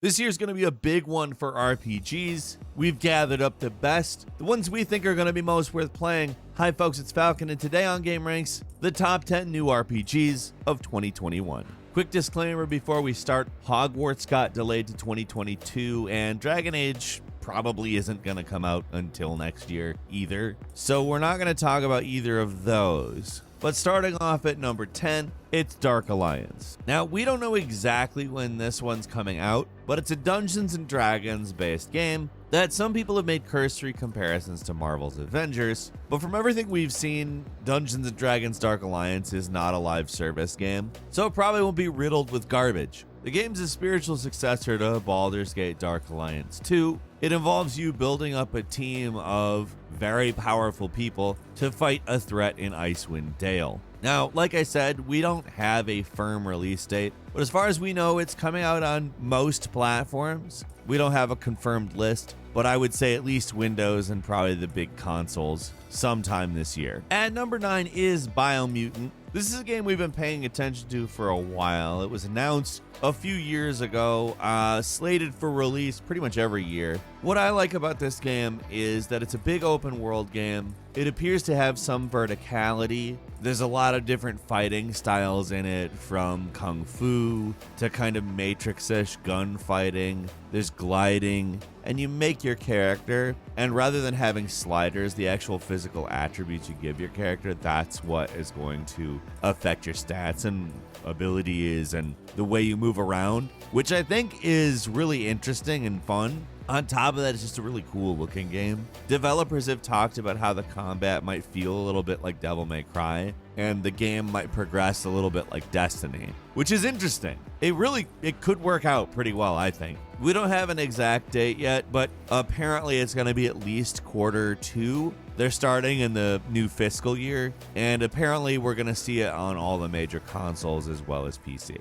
This year's going to be a big one for RPGs. We've gathered up the best, the ones we think are going to be most worth playing. Hi folks, it's Falcon, and today on gameranx, the top 10 new RPGs of 2021. Quick disclaimer before we start, Hogwarts got delayed to 2022, and Dragon Age probably isn't going to come out until next year either. So we're not going to talk about either of those. But starting off at number 10, it's Dark Alliance. Now, we don't know exactly when this one's coming out, but it's a Dungeons & Dragons based game that some people have made cursory comparisons to Marvel's Avengers, but from everything we've seen, Dungeons & Dragons Dark Alliance is not a live service game, so it probably won't be riddled with garbage. The game's a spiritual successor to Baldur's Gate Dark Alliance 2. It involves you building up a team of very powerful people to fight a threat in Icewind Dale. Now, like I said, we don't have a firm release date, but as far as we know, it's coming out on most platforms. We don't have a confirmed list, but I would say at least Windows and probably the big consoles sometime this year. At number 9 is Biomutant. This is a game we've been paying attention to for a while. It was announced a few years ago, slated for release pretty much every year. What I like about this game is that it's a big open world game. It appears to have some verticality. There's a lot of different fighting styles in it, from kung fu to kind of Matrix-ish gunfighting. There's gliding, and you make your character, and rather than having sliders, the actual physical attributes you give your character, that's what is going to affect your stats and abilities and the way you move around, which I think is really interesting and fun. On top of that, it's just a really cool looking game. Developers have talked about how the combat might feel a little bit like Devil May Cry, and the game might progress a little bit like Destiny, which is interesting. It could work out pretty well, I think. We don't have an exact date yet, but apparently it's going to be at least Q2. They're starting in the new fiscal year, and apparently we're going to see it on all the major consoles as well as PC.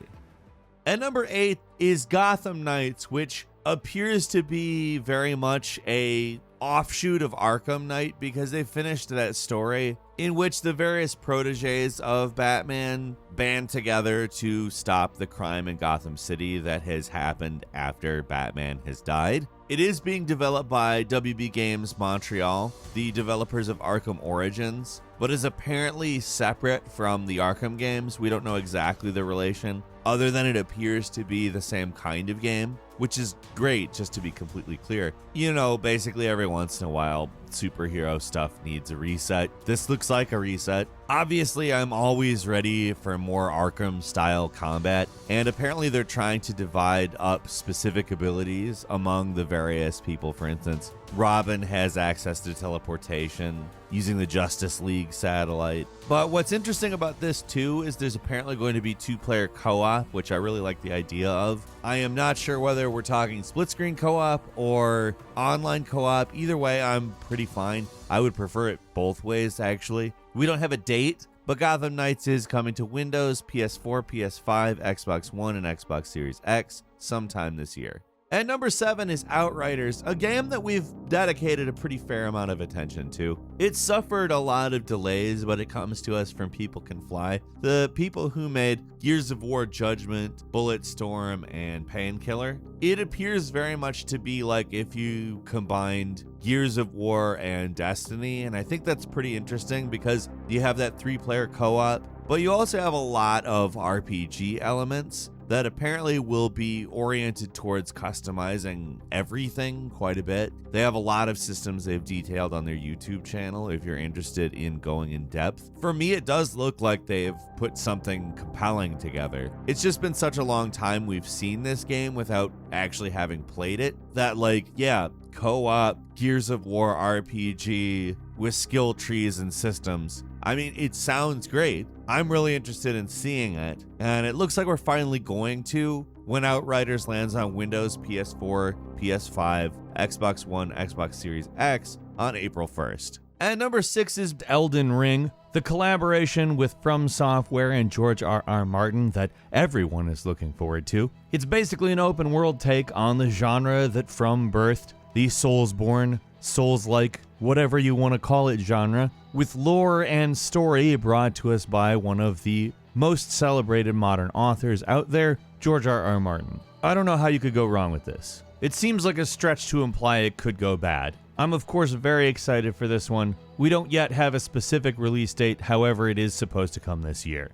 At number 8 is Gotham Knights, which appears to be very much a offshoot of Arkham Knight, because they finished that story in which the various proteges of Batman band together to stop the crime in Gotham City that has happened after Batman has died. It is being developed by WB Games Montreal, the developers of Arkham Origins, but is apparently separate from the Arkham games. We don't know exactly the relation, other than it appears to be the same kind of game, which is great, just to be completely clear. You know, basically every once in a while, superhero stuff needs a reset. This looks like a reset. Obviously, I'm always ready for more Arkham-style combat, and apparently they're trying to divide up specific abilities among the various people. For instance, Robin has access to teleportation using the Justice League satellite. But what's interesting about this too is there's apparently going to be 2-player co-op, which I really like the idea of. I am not sure whether we're talking split-screen co-op or online co-op. Either way, I'm pretty fine. I would prefer it both ways, actually. We don't have a date, but Gotham Knights is coming to Windows, PS4, PS5, Xbox One, and Xbox Series X sometime this year. At number 7 is Outriders, a game that we've dedicated a pretty fair amount of attention to. It suffered a lot of delays, but it comes to us from People Can Fly, the people who made Gears of War Judgment, Bulletstorm, and Painkiller. It appears very much to be like if you combined Gears of War and Destiny, and I think that's pretty interesting because you have that 3-player co-op, but you also have a lot of RPG elements that apparently will be oriented towards customizing everything quite a bit. They have a lot of systems they've detailed on their YouTube channel if you're interested in going in depth. For me, it does look like they've put something compelling together. It's just been such a long time we've seen this game without actually having played it that, like, yeah, co-op, Gears of War RPG with skill trees and systems. I mean, it sounds great. I'm really interested in seeing it, and it looks like we're finally going to when Outriders lands on Windows, PS4, PS5, Xbox One, Xbox Series X on April 1st. At number 6 is Elden Ring, the collaboration with From Software and George R.R. Martin that everyone is looking forward to. It's basically an open world take on the genre that From birthed, the Soulsborne, Souls-like, whatever you want to call it genre, with lore and story brought to us by one of the most celebrated modern authors out there, George R.R. Martin. I don't know how you could go wrong with this. It seems like a stretch to imply it could go bad. I'm of course very excited for this one. We don't yet have a specific release date, however it is supposed to come this year.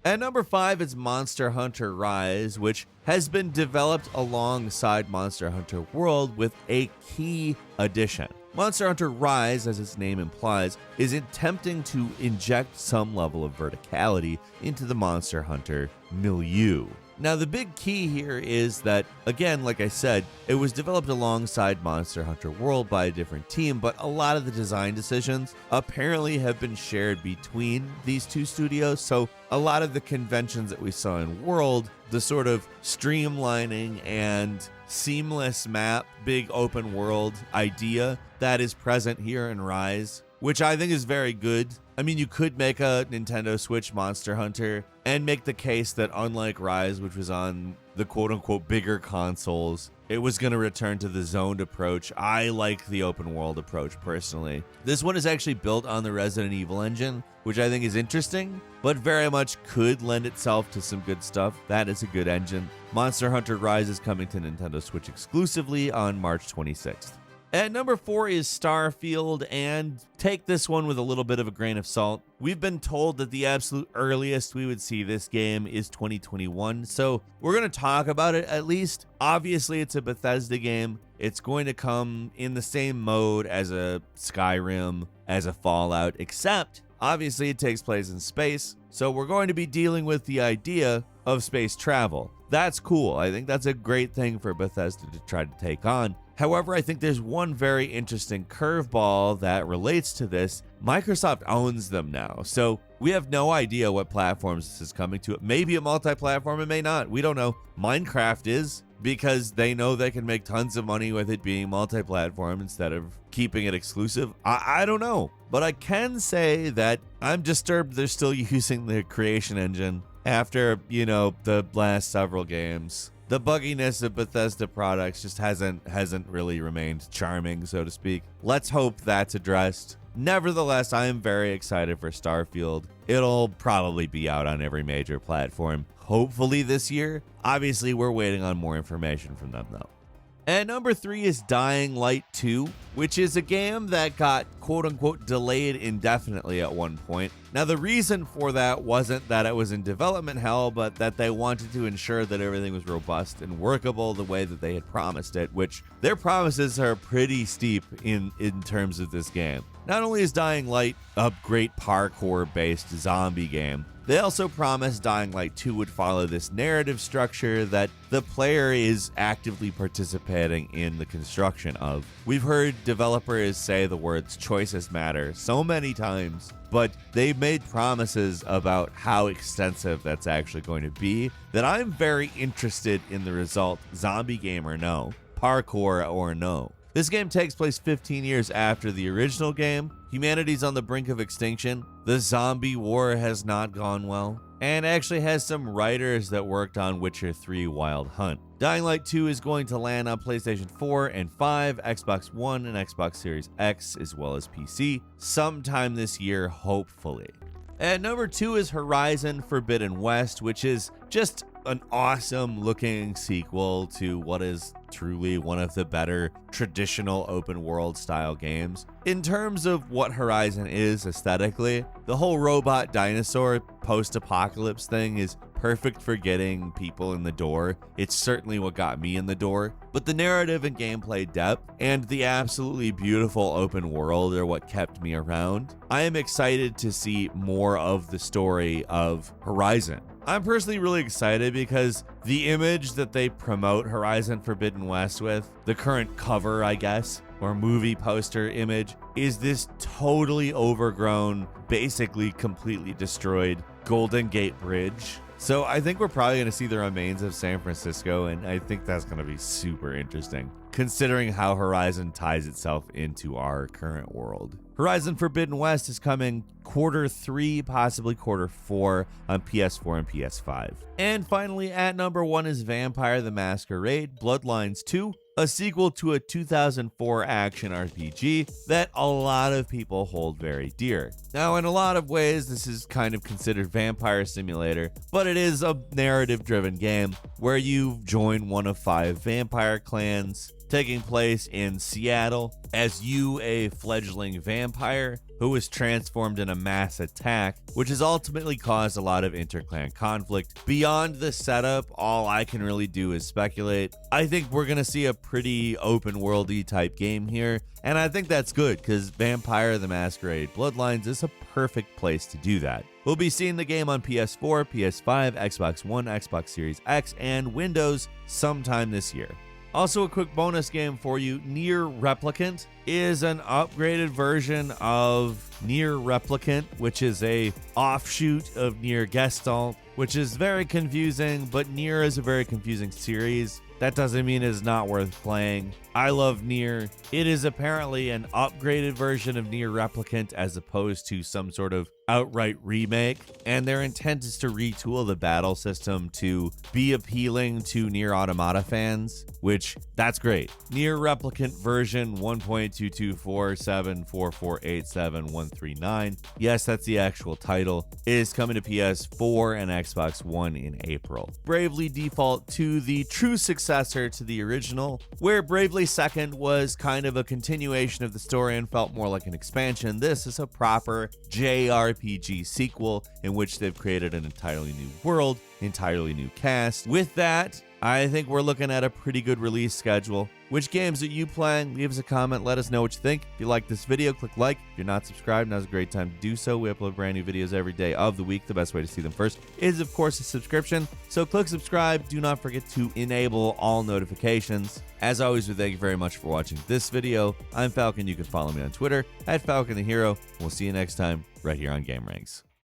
At number 5 is Monster Hunter Rise, which has been developed alongside Monster Hunter World with a key addition. Monster Hunter Rise, as its name implies, is attempting to inject some level of verticality into the Monster Hunter milieu. Now, the big key here is that, again, like I said, it was developed alongside Monster Hunter World by a different team, but a lot of the design decisions apparently have been shared between these two studios. So a lot of the conventions that we saw in World, the sort of streamlining and seamless map, big open world idea that is present here in Rise, which I think is very good. I mean, you could make a Nintendo Switch Monster Hunter and make the case that unlike Rise, which was on the quote-unquote bigger consoles, it was going to return to the zoned approach. I like the open world approach personally. This one is actually built on the Resident Evil engine, which I think is interesting, but very much could lend itself to some good stuff. That is a good engine. Monster Hunter Rise is coming to Nintendo Switch exclusively on March 26th. At number 4 is Starfield, and take this one with a little bit of a grain of salt. We've been told that the absolute earliest we would see this game is 2021, so we're going to talk about it at least. Obviously, it's a Bethesda game. It's going to come in the same mode as a Skyrim, as a Fallout, except obviously it takes place in space, so we're going to be dealing with the idea of space travel. That's cool. I think that's a great thing for Bethesda to try to take on. However, I think there's one very interesting curveball that relates to this. Microsoft owns them now, so we have no idea what platforms this is coming to. It may be a multi-platform, it may not. We don't know. Minecraft is, because they know they can make tons of money with it being multi-platform instead of keeping it exclusive. I don't know, but I can say that I'm disturbed they're still using the creation engine after, the last several games. The bugginess of Bethesda products just hasn't really remained charming, so to speak. Let's hope that's addressed. Nevertheless, I am very excited for Starfield. It'll probably be out on every major platform, hopefully this year. Obviously, we're waiting on more information from them, though. And number 3 is Dying Light 2, which is a game that got quote-unquote delayed indefinitely at one point. Now, the reason for that wasn't that it was in development hell, but that they wanted to ensure that everything was robust and workable the way that they had promised it, which their promises are pretty steep in terms of this game. Not only is Dying Light a great parkour-based zombie game, they also promised Dying Light 2 would follow this narrative structure that the player is actively participating in the construction of. We've heard developers say the words choices matter so many times, but they've made promises about how extensive that's actually going to be that I'm very interested in the result, zombie game or no, parkour or no. This game takes place 15 years after the original game. Humanity's on the brink of extinction. The zombie war has not gone well, and actually has some writers that worked on Witcher 3 Wild Hunt. Dying Light 2 is going to land on PlayStation 4 and 5, Xbox One and Xbox Series X, as well as PC, sometime this year, hopefully. And number 2 is Horizon Forbidden West, which is just an awesome looking sequel to what is truly one of the better traditional open world style games. In terms of what Horizon is aesthetically, the whole robot dinosaur post-apocalypse thing is perfect for getting people in the door. It's certainly what got me in the door. But the narrative and gameplay depth and the absolutely beautiful open world are what kept me around. I am excited to see more of the story of Horizon. I'm personally really excited because the image that they promote Horizon Forbidden West with, the current cover, I guess, or movie poster image, is this totally overgrown, basically completely destroyed Golden Gate Bridge. So I think we're probably going to see the remains of San Francisco, and I think that's going to be super interesting, considering how Horizon ties itself into our current world. Horizon Forbidden West is coming Q3, possibly Q4 on PS4 and PS5. And finally, at number 1 is Vampire the Masquerade Bloodlines 2. a sequel to a 2004 action RPG that a lot of people hold very dear. Now, in a lot of ways, this is kind of considered Vampire Simulator, but it is a narrative-driven game where you join one of 5 vampire clans, taking place in Seattle as you, a fledgling vampire who was transformed in a mass attack, which has ultimately caused a lot of interclan conflict. Beyond the setup, all I can really do is speculate. I think we're going to see a pretty open worldy type game here, and I think that's good because Vampire the Masquerade Bloodlines is a perfect place to do that. We'll be seeing the game on PS4, PS5, Xbox One, Xbox Series X, and Windows sometime this year. Also, a quick bonus game for you. Nier Replicant is an upgraded version of Nier Replicant, which is a offshoot of Nier Gestalt, which is very confusing, but Nier is a very confusing series. That doesn't mean it's not worth playing. I love Nier. It is apparently an upgraded version of Nier Replicant as opposed to some sort of outright remake, and their intent is to retool the battle system to be appealing to Nier Automata fans, which that's great. Nier Replicant version 1.22474487139, yes, that's the actual title, is coming to PS4 and Xbox One in April. Bravely Default 2, the true successor to the original, where Bravely Second was kind of a continuation of the story and felt more like an expansion. This is a proper JRPG sequel in which they've created an entirely new world, entirely new cast. With that, I think we're looking at a pretty good release schedule. Which games are you playing? Leave us a comment. Let us know what you think. If you like this video, click like. If you're not subscribed, now's a great time to do so. We upload brand new videos every day of the week. The best way to see them first is, of course, a subscription. So click subscribe. Do not forget to enable all notifications. As always, we thank you very much for watching this video. I'm Falcon. You can follow me on Twitter @FalconTheHero. We'll see you next time right here on gameranx.